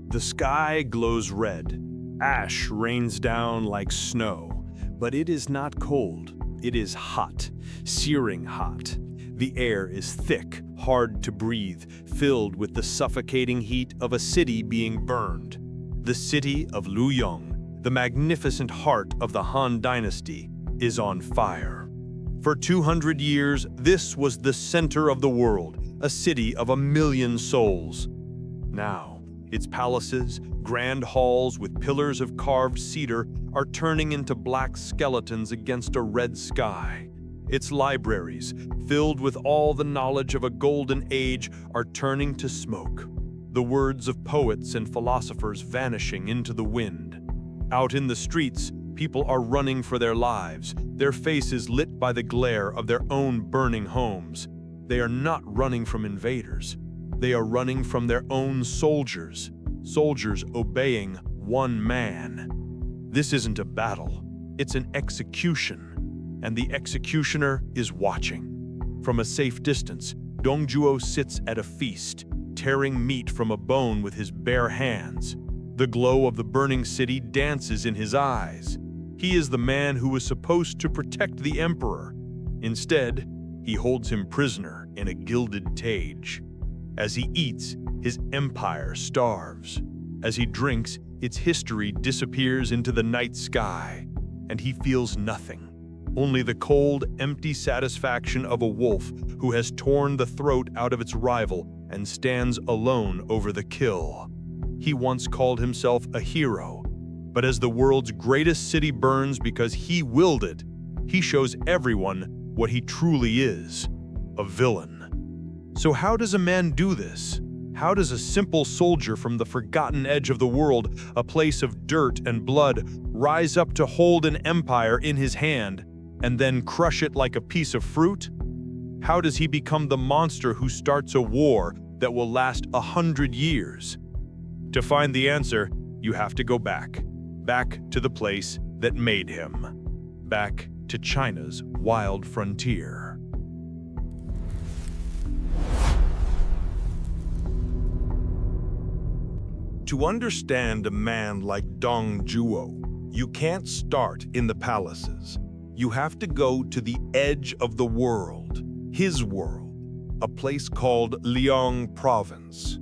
The sky glows red. Ash rains down like snow, but it is not cold. It is hot, searing hot. The air is thick, hard to breathe, filled with the suffocating heat of a city being burned. The city of Luoyang, the magnificent heart of the Han Dynasty, is on fire. For 200 years, this was the center of the world, a city of 1 million souls. Now, its palaces, grand halls with pillars of carved cedar, are turning into black skeletons against a red sky. Its libraries, filled with all the knowledge of a golden age, are turning to smoke. The words of poets and philosophers vanishing into the wind. Out in the streets, people are running for their lives, their faces lit by the glare of their own burning homes. They are not running from invaders. They are running from their own soldiers, soldiers obeying one man. This isn't a battle, it's an execution, and the executioner is watching. From a safe distance, Dong Zhuo sits at a feast, tearing meat from a bone with his bare hands. The glow of the burning city dances in his eyes. He is the man who was supposed to protect the emperor. Instead, he holds him prisoner in a gilded cage. As he eats, his empire starves. As he drinks, its history disappears into the night sky, and he feels nothing. Only the cold, empty satisfaction of a wolf who has torn the throat out of its rival and stands alone over the kill. He once called himself a hero, but as the world's greatest city burns because he willed it, he shows everyone what he truly is, a villain. So how does a man do this? How does a simple soldier from the forgotten edge of the world, a place of dirt and blood, rise up to hold an empire in his hand and then crush it like a piece of fruit? How does he become the monster who starts a war that will last 100 years? To find the answer, you have to go back to the place that made him, back to China's wild frontier. To understand a man like Dong Zhuo, you can't start in the palaces. You have to go to the edge of the world, his world, a place called Liang Province.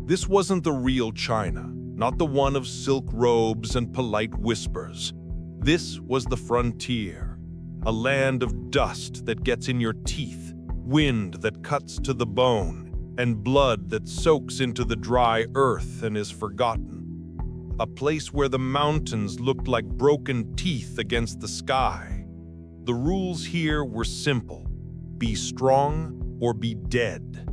This wasn't the real China, not the one of silk robes and polite whispers. This was the frontier, a land of dust that gets in your teeth, wind that cuts to the bone, and blood that soaks into the dry earth and is forgotten. A place where the mountains looked like broken teeth against the sky. The rules here were simple: be strong or be dead.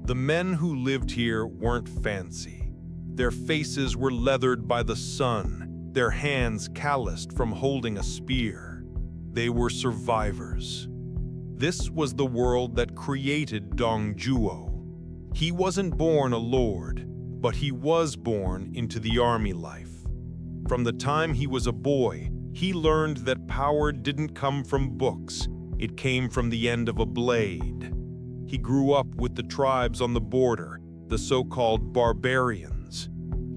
The men who lived here weren't fancy. Their faces were leathered by the sun, their hands calloused from holding a spear. They were survivors. This was the world that created Dong Zhuo. He wasn't born a lord, but he was born into the army life. From the time he was a boy, he learned that power didn't come from books, it came from the end of a blade. He grew up with the tribes on the border, the so-called barbarians.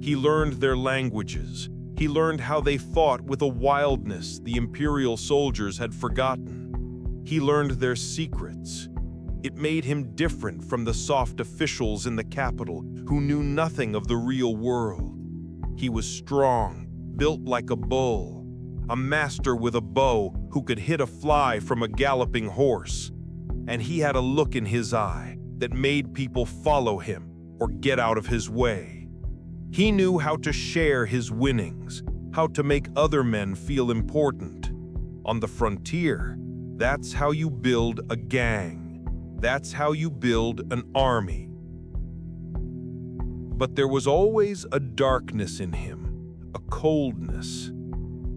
He learned their languages. He learned how they fought with a wildness the imperial soldiers had forgotten. He learned their secrets. It made him different from the soft officials in the capital who knew nothing of the real world. He was strong, built like a bull, a master with a bow who could hit a fly from a galloping horse. And he had a look in his eye that made people follow him or get out of his way. He knew how to share his winnings, how to make other men feel important. On the frontier, that's how you build a gang. That's how you build an army. But there was always a darkness in him, a coldness.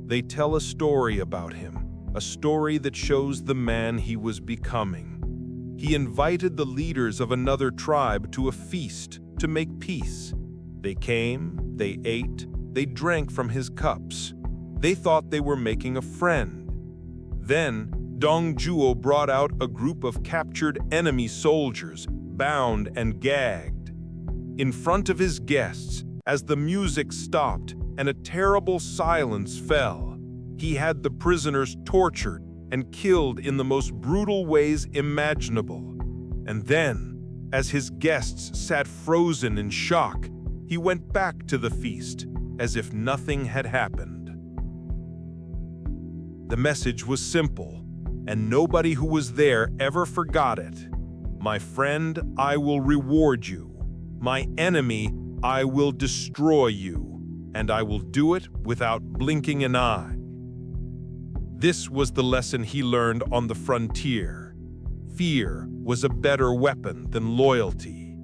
They tell a story about him, a story that shows the man he was becoming. He invited the leaders of another tribe to a feast to make peace. They came, they ate, they drank from his cups. They thought they were making a friend. Then, Dong Zhuo brought out a group of captured enemy soldiers, bound and gagged. In front of his guests, As the music stopped and a terrible silence fell, he had the prisoners tortured and killed in the most brutal ways imaginable. And then, as his guests sat frozen in shock, he went back to the feast as if nothing had happened. The message was simple, and nobody who was there ever forgot it. My friend, I will reward you. My enemy, I will destroy you, and I will do it without blinking an eye. This was the lesson he learned on the frontier. Fear was a better weapon than loyalty.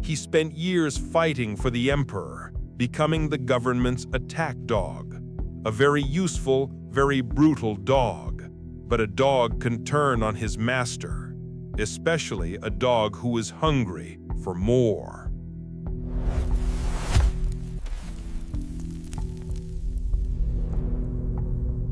He spent years fighting for the emperor, becoming the government's attack dog. A very useful, very brutal dog. But a dog can turn on his master, especially a dog who is hungry for more.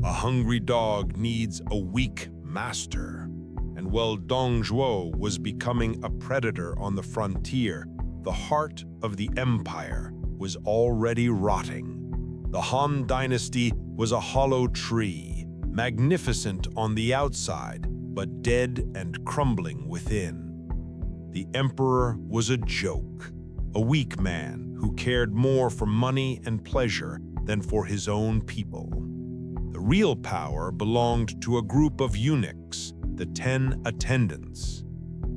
A hungry dog needs a weak master. And while Dong Zhuo was becoming a predator on the frontier, the heart of the empire was already rotting. The Han Dynasty was a hollow tree, magnificent on the outside, but dead and crumbling within. The emperor was a joke, a weak man who cared more for money and pleasure than for his own people. The real power belonged to a group of eunuchs, the 10 attendants.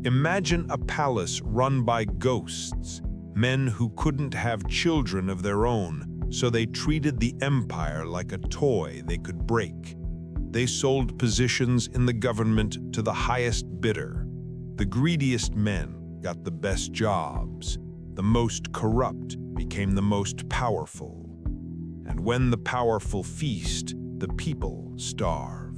Imagine a palace run by ghosts, men who couldn't have children of their own, so they treated the empire like a toy they could break. They sold positions in the government to the highest bidder. The greediest men got the best jobs. The most corrupt became the most powerful. And when the powerful feast, the people starve.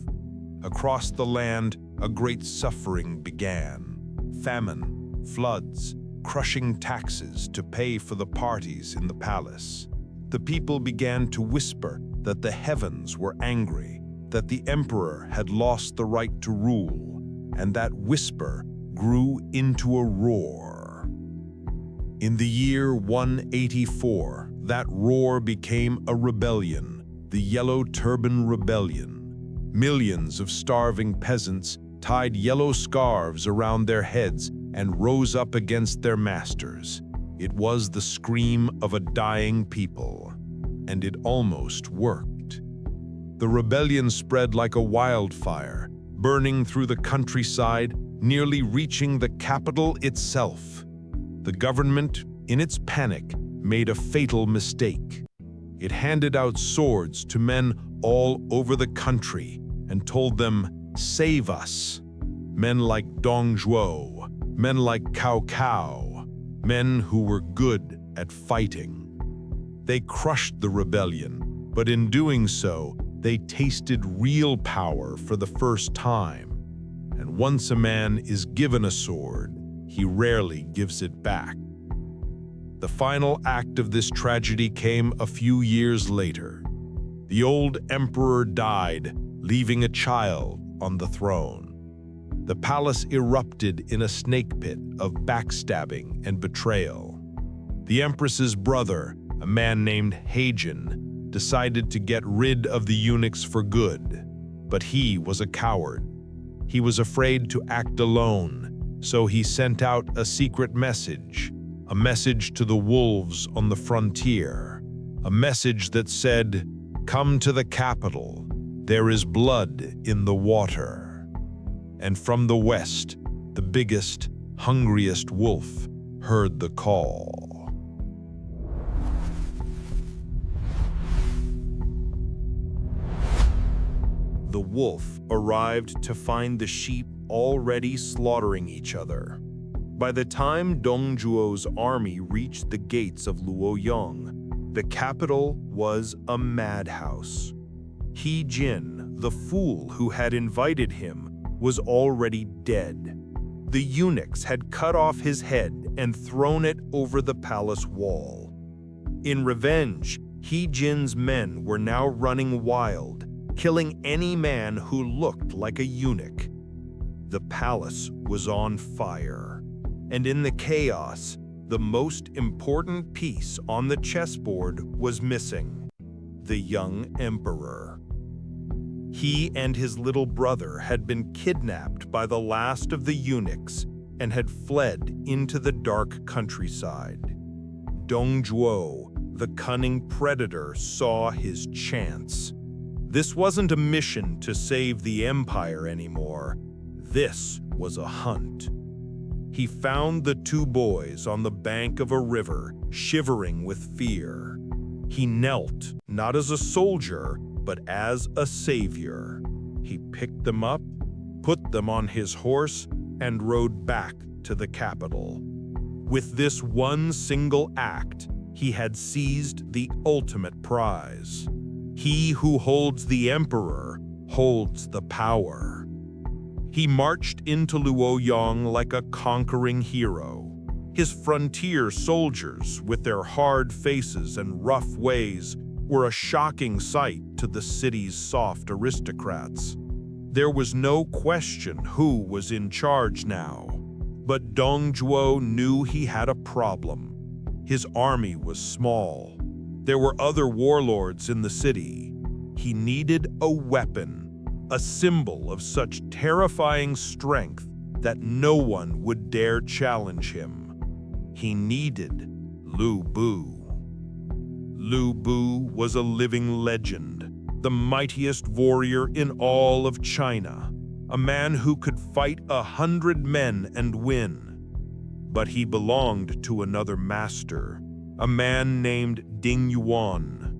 Across the land, a great suffering began. Famine, floods, crushing taxes to pay for the parties in the palace. The people began to whisper that the heavens were angry, that the emperor had lost the right to rule, and that whisper grew into a roar. In the year 184, that roar became a rebellion, the Yellow Turban Rebellion. Millions of starving peasants tied yellow scarves around their heads and rose up against their masters. It was the scream of a dying people, and it almost worked. The rebellion spread like a wildfire, burning through the countryside, nearly reaching the capital itself. The government, in its panic, made a fatal mistake. It handed out swords to men all over the country and told them, "Save us." Men like Dong Zhuo, men like Cao Cao, men who were good at fighting. They crushed the rebellion, but in doing so, they tasted real power for the first time. And once a man is given a sword, he rarely gives it back. The final act of this tragedy came a few years later. The old emperor died, leaving a child on the throne. The palace erupted in a snake pit of backstabbing and betrayal. The empress's brother, a man named Heijin, decided to get rid of the eunuchs for good, but he was a coward. He was afraid to act alone, so he sent out a secret message, a message to the wolves on the frontier, a message that said, "Come to the capital, there is blood in the water." And from the west, the biggest, hungriest wolf heard the call. The wolf arrived to find the sheep already slaughtering each other. By the time Dong Zhuo's army reached the gates of Luoyang, the capital was a madhouse. He Jin, the fool who had invited him, was already dead. The eunuchs had cut off his head and thrown it over the palace wall. In revenge, He Jin's men were now running wild, killing any man who looked like a eunuch. The palace was on fire, and in the chaos, the most important piece on the chessboard was missing: the young emperor. He and his little brother had been kidnapped by the last of the eunuchs and had fled into the dark countryside. Dong Zhuo, the cunning predator, saw his chance. This wasn't a mission to save the empire anymore. This was a hunt. He found the two boys on the bank of a river, shivering with fear. He knelt, not as a soldier, but as a savior. He picked them up, put them on his horse, and rode back to the capital. With this one single act, he had seized the ultimate prize. He who holds the emperor holds the power. He marched into Luoyang like a conquering hero. His frontier soldiers, with their hard faces and rough ways, were a shocking sight to the city's soft aristocrats. There was no question who was in charge now. But Dong Zhuo knew he had a problem. His army was small. There were other warlords in the city. He needed a weapon, a symbol of such terrifying strength that no one would dare challenge him. He needed Liu Bei. Liu Bei was a living legend, the mightiest warrior in all of China, a man who could fight 100 men and win. But he belonged to another master, a man named Ding Yuan.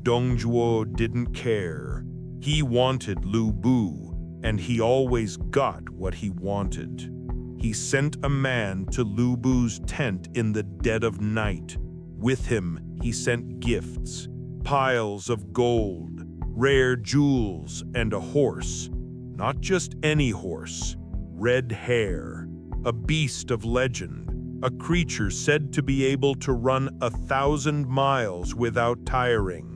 Dong Zhuo didn't care. He wanted Liu Bei, and he always got what he wanted. He sent a man to Liu Bei's tent in the dead of night. With him, he sent gifts, piles of gold, rare jewels, and a horse. Not just any horse, red hair, a beast of legend, a creature said to be able to run 1,000 miles without tiring.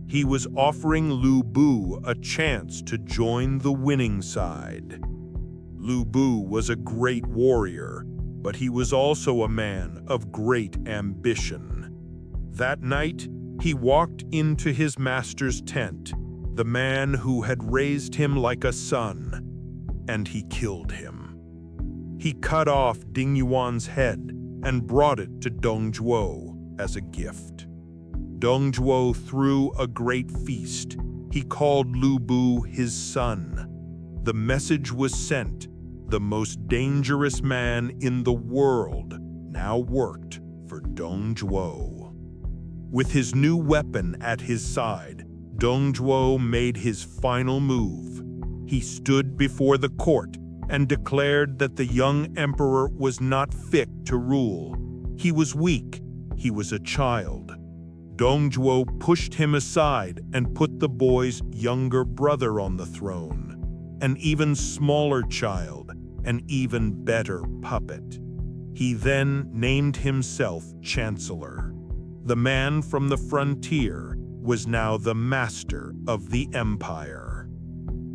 He was offering Liu Bei a chance to join the winning side. Liu Bei was a great warrior, but he was also a man of great ambition. That night, he walked into his master's tent, the man who had raised him like a son, and he killed him. He cut off Ding Yuan's head and brought it to Dong Zhuo as a gift. Dong Zhuo threw a great feast. He called Liu Bei his son. The message was sent. The most dangerous man in the world now worked for Dong Zhuo. With his new weapon at his side, Dong Zhuo made his final move. He stood before the court and declared that the young emperor was not fit to rule. He was weak. He was a child. Dong Zhuo pushed him aside and put the boy's younger brother on the throne, an even smaller child, an even better puppet. He then named himself Chancellor. The man from the frontier was now the master of the empire.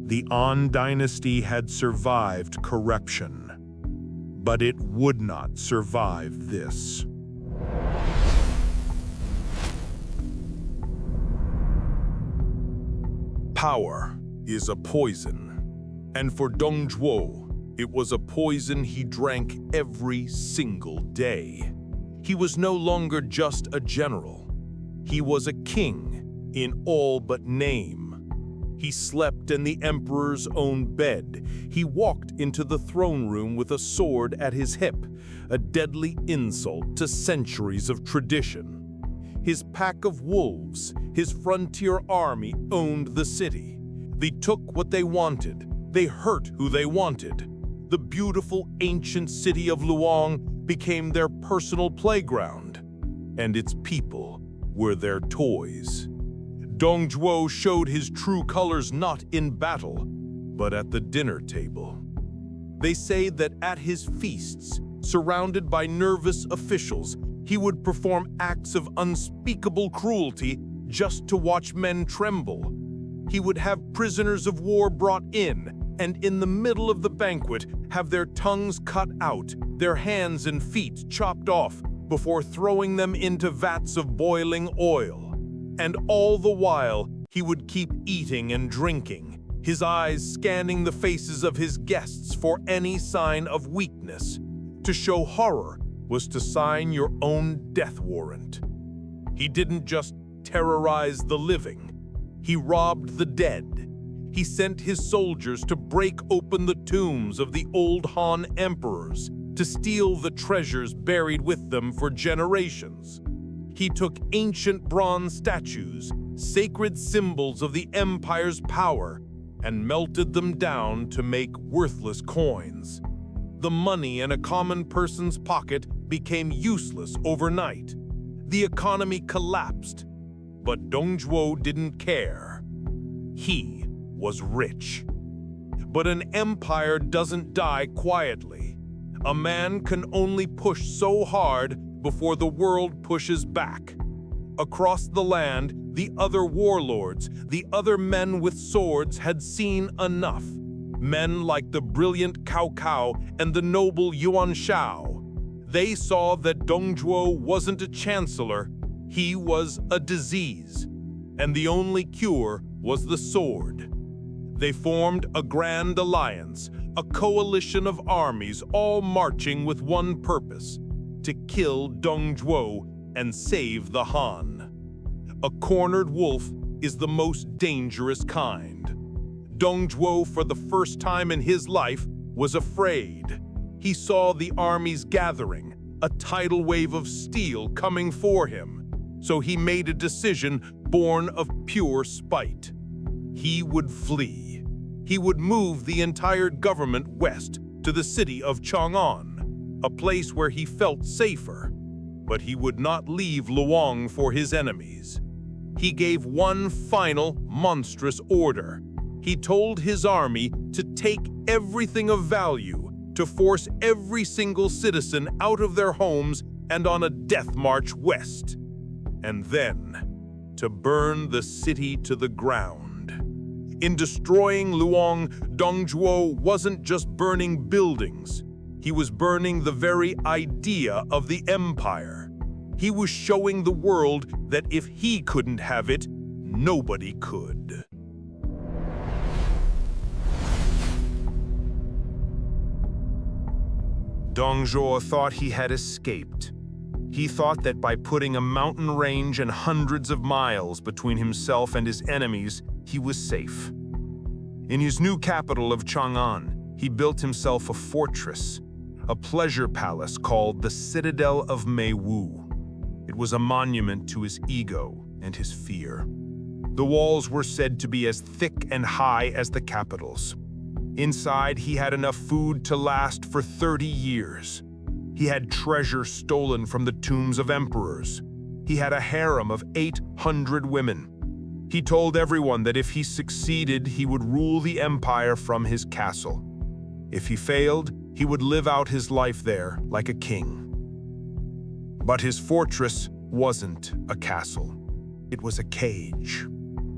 The Han Dynasty had survived corruption, but it would not survive this. Power is a poison, and for Dong Zhuo, it was a poison he drank every single day. He was no longer just a general. He was a king in all but name. He slept in the emperor's own bed. He walked into the throne room with a sword at his hip, a deadly insult to centuries of tradition. His pack of wolves, his frontier army owned the city. They took what they wanted. They hurt who they wanted. The beautiful ancient city of Luoyang became their personal playground, and its people were their toys. Dong Zhuo showed his true colors not in battle, but at the dinner table. They say that at his feasts, surrounded by nervous officials, he would perform acts of unspeakable cruelty just to watch men tremble. He would have prisoners of war brought in and in the middle of the banquet have their tongues cut out, their hands and feet chopped off, before throwing them into vats of boiling oil. And all the while, he would keep eating and drinking, his eyes scanning the faces of his guests for any sign of weakness. To show horror was to sign your own death warrant. He didn't just terrorize the living, he robbed the dead. He sent his soldiers to break open the tombs of the old Han emperors, to steal the treasures buried with them for generations. He took ancient bronze statues, sacred symbols of the empire's power, and melted them down to make worthless coins. The money in a common person's pocket became useless overnight. The economy collapsed, but Dong Zhuo didn't care. He was rich. But an empire doesn't die quietly. A man can only push so hard before the world pushes back. Across the land, the other warlords, the other men with swords had seen enough. Men like the brilliant Cao Cao and the noble Yuan Shao. They saw that Dong Zhuo wasn't a chancellor, he was a disease. And the only cure was the sword. They formed a grand alliance, a coalition of armies all marching with one purpose: to kill Dong Zhuo and save the Han. A cornered wolf is the most dangerous kind. Dong Zhuo, for the first time in his life, was afraid. He saw the armies gathering, a tidal wave of steel coming for him. So he made a decision born of pure spite. He would flee. He would move the entire government west to the city of Chang'an, a place where he felt safer. But he would not leave Luoyang for his enemies. He gave one final monstrous order. He told his army to take everything of value, to force every single citizen out of their homes and on a death march west. And then, to burn the city to the ground. In destroying Luoyang, Dong Zhuo wasn't just burning buildings. He was burning the very idea of the empire. He was showing the world that if he couldn't have it, nobody could. Dong Zhuo thought he had escaped. He thought that by putting a mountain range and hundreds of miles between himself and his enemies, he was safe. In his new capital of Chang'an, he built himself a fortress, a pleasure palace called the Citadel of Meiwu. It was a monument to his ego and his fear. The walls were said to be as thick and high as the capital's. Inside, he had enough food to last for 30 years. He had treasure stolen from the tombs of emperors. He had a harem of 800 women. He told everyone that if he succeeded, he would rule the empire from his castle. If he failed, he would live out his life there like a king. But his fortress wasn't a castle. It was a cage.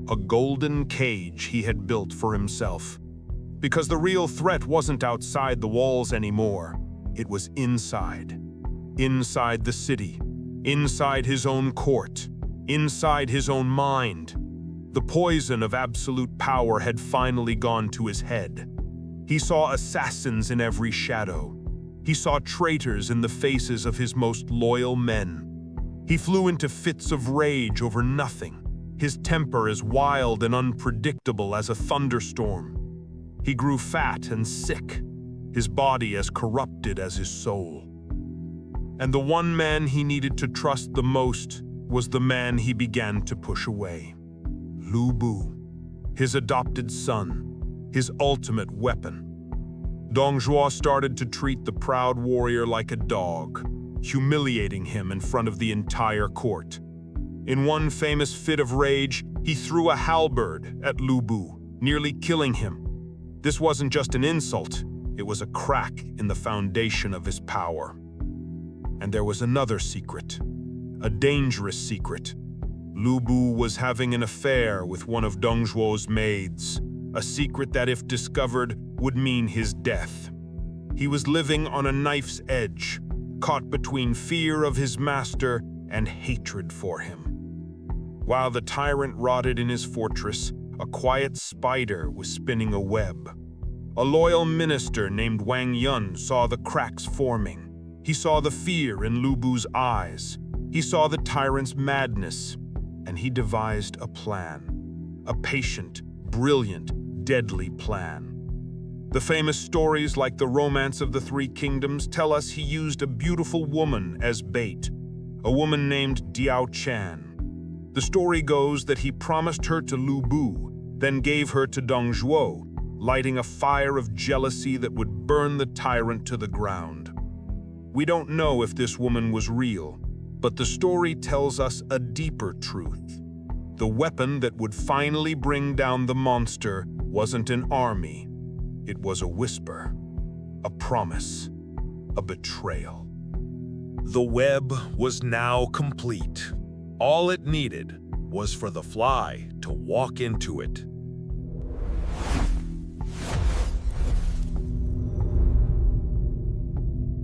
A golden cage he had built for himself. Because the real threat wasn't outside the walls anymore. It was inside. Inside the city. Inside his own court. Inside his own mind. The poison of absolute power had finally gone to his head. He saw assassins in every shadow. He saw traitors in the faces of his most loyal men. He flew into fits of rage over nothing, his temper as wild and unpredictable as a thunderstorm. He grew fat and sick, his body as corrupted as his soul. And the one man he needed to trust the most was the man he began to push away. Liu Bei, his adopted son, his ultimate weapon. Dong Zhuo started to treat the proud warrior like a dog, humiliating him in front of the entire court. In one famous fit of rage, he threw a halberd at Liu Bei, nearly killing him. This wasn't just an insult, it was a crack in the foundation of his power. And there was another secret, a dangerous secret. Liu Bei was having an affair with one of Dong Zhuo's maids, a secret that, if discovered, would mean his death. He was living on a knife's edge, caught between fear of his master and hatred for him. While the tyrant rotted in his fortress, a quiet spider was spinning a web. A loyal minister named Wang Yun saw the cracks forming. He saw the fear in Lu Bu's eyes. He saw the tyrant's madness, and he devised a plan. A patient, brilliant, deadly plan. The famous stories like the Romance of the Three Kingdoms tell us he used a beautiful woman as bait, a woman named Diao Chan. The story goes that he promised her to Lu Bu, then gave her to Dong Zhuo, lighting a fire of jealousy that would burn the tyrant to the ground. We don't know if this woman was real, but the story tells us a deeper truth. The weapon that would finally bring down the monster wasn't an army. It was a whisper, a promise, a betrayal. The web was now complete. All it needed was for the fly to walk into it.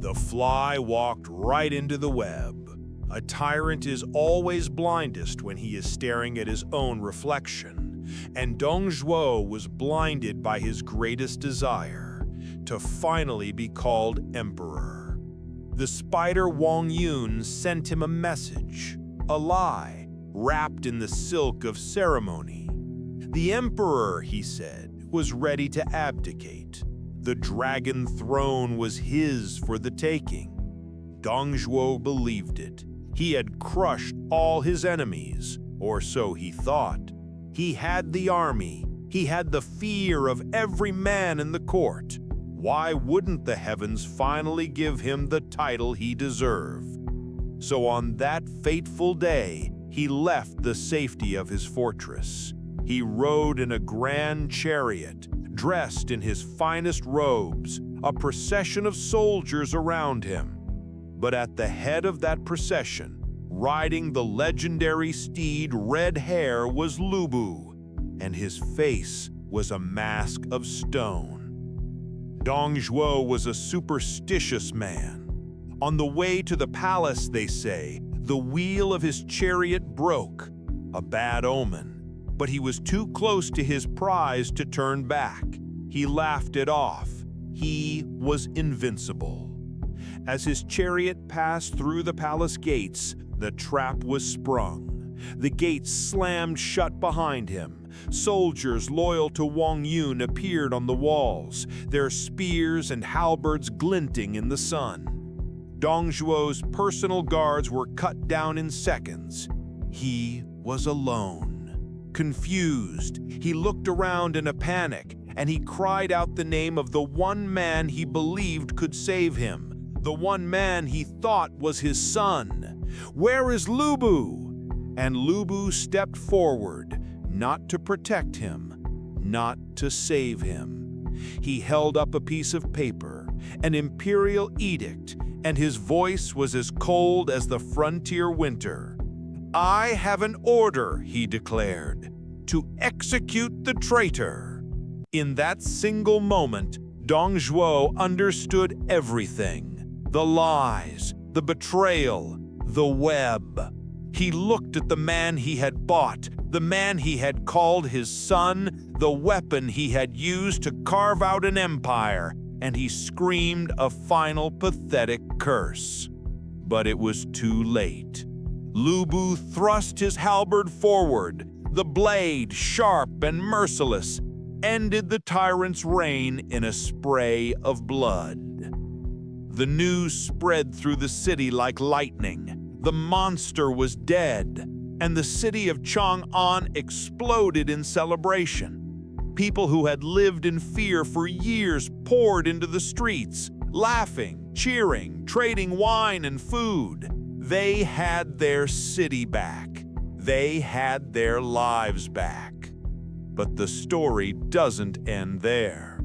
The fly walked right into the web. A tyrant is always blindest when he is staring at his own reflection, and Dong Zhuo was blinded by his greatest desire, to finally be called emperor. The spider Wang Yun sent him a message, a lie, wrapped in the silk of ceremony. The emperor, he said, was ready to abdicate. The dragon throne was his for the taking. Dong Zhuo believed it. He had crushed all his enemies, or so he thought. He had the army. He had the fear of every man in the court. Why wouldn't the heavens finally give him the title he deserved? So on that fateful day, he left the safety of his fortress. He rode in a grand chariot, dressed in his finest robes, a procession of soldiers around him. But at the head of that procession, riding the legendary steed Red Hair, was Lu Bu, and his face was a mask of stone. Dong Zhuo was a superstitious man. On the way to the palace, they say, the wheel of his chariot broke, a bad omen. But he was too close to his prize to turn back. He laughed it off. He was invincible. As his chariot passed through the palace gates, the trap was sprung. The gates slammed shut behind him. Soldiers loyal to Wang Yun appeared on the walls, their spears and halberds glinting in the sun. Dong Zhuo's personal guards were cut down in seconds. He was alone. Confused, he looked around in a panic, and he cried out the name of the one man he believed could save him. The one man he thought was his son. Where is Lu Bu? And Lu Bu stepped forward, not to protect him, not to save him. He held up a piece of paper, an imperial edict, and his voice was as cold as the frontier winter. I have an order, he declared, to execute the traitor. In that single moment, Dong Zhuo understood everything. The lies, the betrayal, the web. He looked at the man he had bought, the man he had called his son, the weapon he had used to carve out an empire, and he screamed a final pathetic curse. But it was too late. Lu Bu thrust his halberd forward. The blade, sharp and merciless, ended the tyrant's reign in a spray of blood. The news spread through the city like lightning. The monster was dead, and the city of Chang'an exploded in celebration. People who had lived in fear for years poured into the streets, laughing, cheering, trading wine and food. They had their city back. They had their lives back. But the story doesn't end there.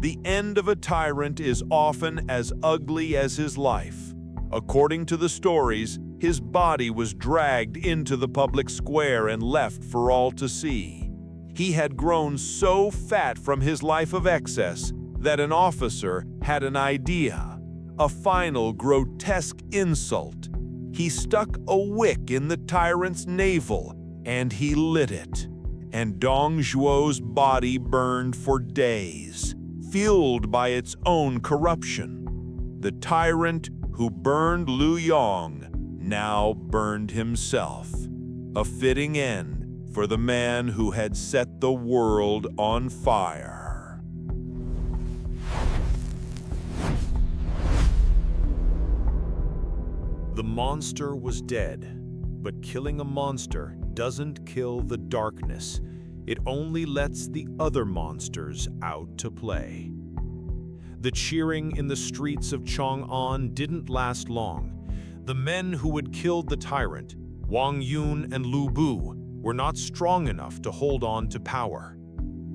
The end of a tyrant is often as ugly as his life. According to the stories, his body was dragged into the public square and left for all to see. He had grown so fat from his life of excess that an officer had an idea, a final grotesque insult. He stuck a wick in the tyrant's navel, and he lit it. And Dong Zhuo's body burned for days, fueled by its own corruption. The tyrant who burned Luoyang now burned himself. A fitting end for the man who had set the world on fire. The monster was dead, but killing a monster doesn't kill the darkness. It only lets the other monsters out to play. The cheering in the streets of Chang'an didn't last long. The men who had killed the tyrant, Wang Yun and Liu Bei, were not strong enough to hold on to power.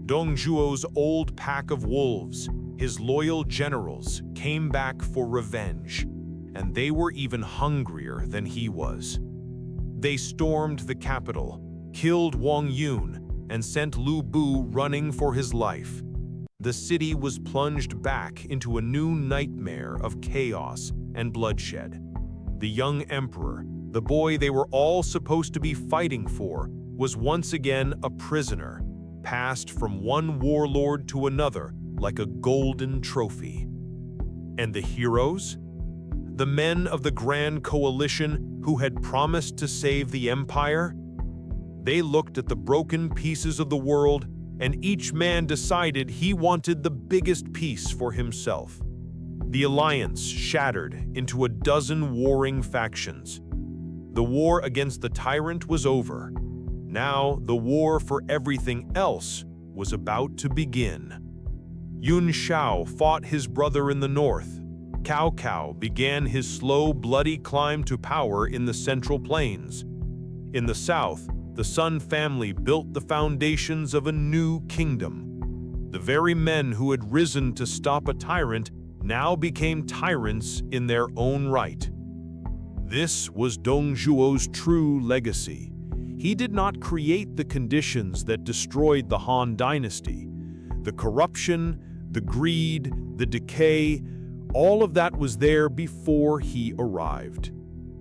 Dong Zhuo's old pack of wolves, his loyal generals, came back for revenge, and they were even hungrier than he was. They stormed the capital, killed Wang Yun, and sent Liu Bei running for his life. The city was plunged back into a new nightmare of chaos and bloodshed. The young emperor, the boy they were all supposed to be fighting for, was once again a prisoner, passed from one warlord to another like a golden trophy. And the heroes? The men of the Grand Coalition who had promised to save the empire? They looked at the broken pieces of the world, and each man decided he wanted the biggest piece for himself. The alliance shattered into a dozen warring factions. The war against the tyrant was over. Now the war for everything else was about to begin. Yun Shao fought his brother in the north. Cao Cao began his slow, bloody climb to power in the Central Plains. In the south, the Sun family built the foundations of a new kingdom. The very men who had risen to stop a tyrant now became tyrants in their own right. This was Dong Zhuo's true legacy. He did not create the conditions that destroyed the Han Dynasty. The corruption, the greed, the decay, all of that was there before he arrived.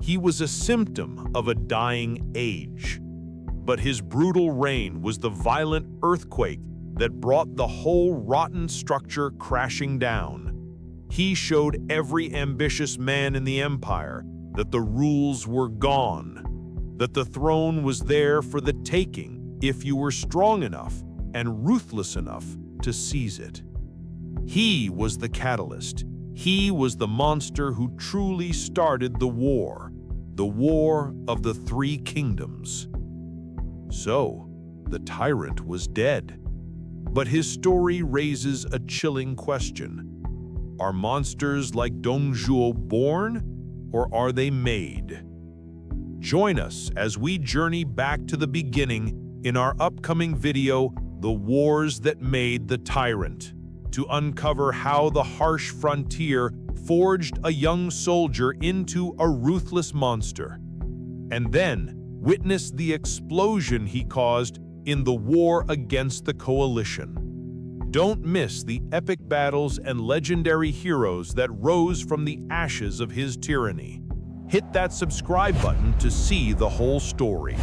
He was a symptom of a dying age. But his brutal reign was the violent earthquake that brought the whole rotten structure crashing down. He showed every ambitious man in the empire that the rules were gone, that the throne was there for the taking if you were strong enough and ruthless enough to seize it. He was the catalyst. He was the monster who truly started the war of the three kingdoms. So, the tyrant was dead. But his story raises a chilling question. Are monsters like Dong Zhuo born, or are they made? Join us as we journey back to the beginning in our upcoming video, The Wars That Made the Tyrant, to uncover how the harsh frontier forged a young soldier into a ruthless monster, and then witness the explosion he caused in the war against the coalition. Don't miss the epic battles and legendary heroes that rose from the ashes of his tyranny. Hit that subscribe button to see the whole story.